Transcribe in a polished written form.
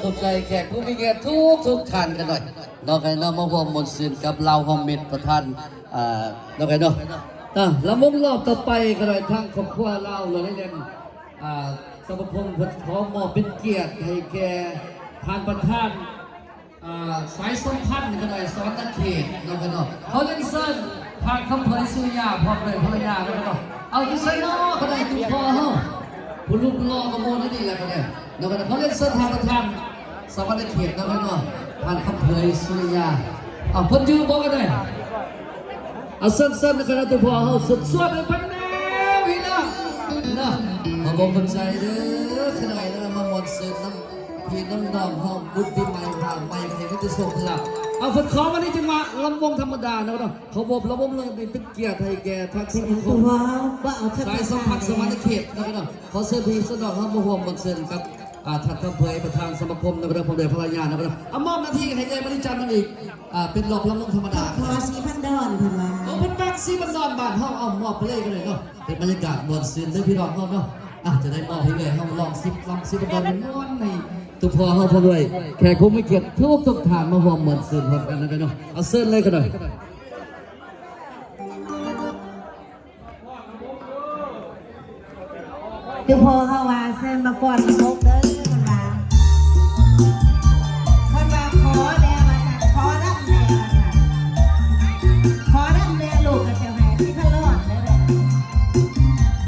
ขอบใจแขกผู้มีเกียรติทุกท่านกันหน่อยน้องไก่น้องมาร่วมมนต์ซื่นกับเราฮอมเมดประธานน้องไก่น้องแล้วมุกรอบต่อไปกันหน่อยทางครอบครัวเราเราได้เรียนสมพงษ์ผลขอมอบเป็นเกียรติให้แก่ทางประธานสายสัมพันธ์กันหน่อยสอนนักเขตน้องไก่น้องเขาเล่นเส้นทางคำเผยสุริยาพร้อมเลยภรรยากันหน่อยเอาที่ใส่น้องกันหน่อยตุ้งพ่อเฮาคุณลูกรอกระโมนนี่แหละกันเนี่ยน้องไก่น้องเขาเล่นเส้นทางประธานสวัสดิ์เขตน้องไก่น้องทางคำเผยสุริยาเอาเพิ่นยืมบอกกันหน่อยเอาสั้นๆนะครับตัวพ่อเฮาสุดๆเลยพันแนวพี่น้องนะมาบอกคนใจเด้อขนาดนั้นมาหมดเสร็จน้ำพี่น้ำน้องห้องบุญปีใหม่ผ่านใหม่เพลงก็จะส่งพลังเอาฝนขอมาในจังหวะลำวงธรรมดานะครับเขาบอกลำวงเลยเป็นเกียรติให้แก่ทักษิณของสายสัมพันธ์สวรรค์เขตนะครับขอเชิญพี่สนองห้องมาห่วงบนเชิญครับทัดคำเผยประธานสมาคมนะครับผมเดชภรรยานะครับเอามอบหน้าที่ให้ยายบริจาคมันอีกเป็นหลอกลำวงธรรมดาพอสีพันดอนค่ะ โอ้เป็นบักซีบันดอนบ้านห้องเอามอบไปเลยกันเลยเนาะเป็นบรรยากาศมวลซึนด้วยพี่น้องห้องเนาะจะได้มอบให้เลยห้องลองซิบันดอนเป็นม้วนในตุพอห้องพอด้วยแขกคงไม่เกียรติทุกฐานมาห่วงมวลซึนพร้อมกันนะครับเนาะเอาเส้นเลยกันหน่อยคือพอเขาว่าเส้นมาก่อนพกเด้อมันว่า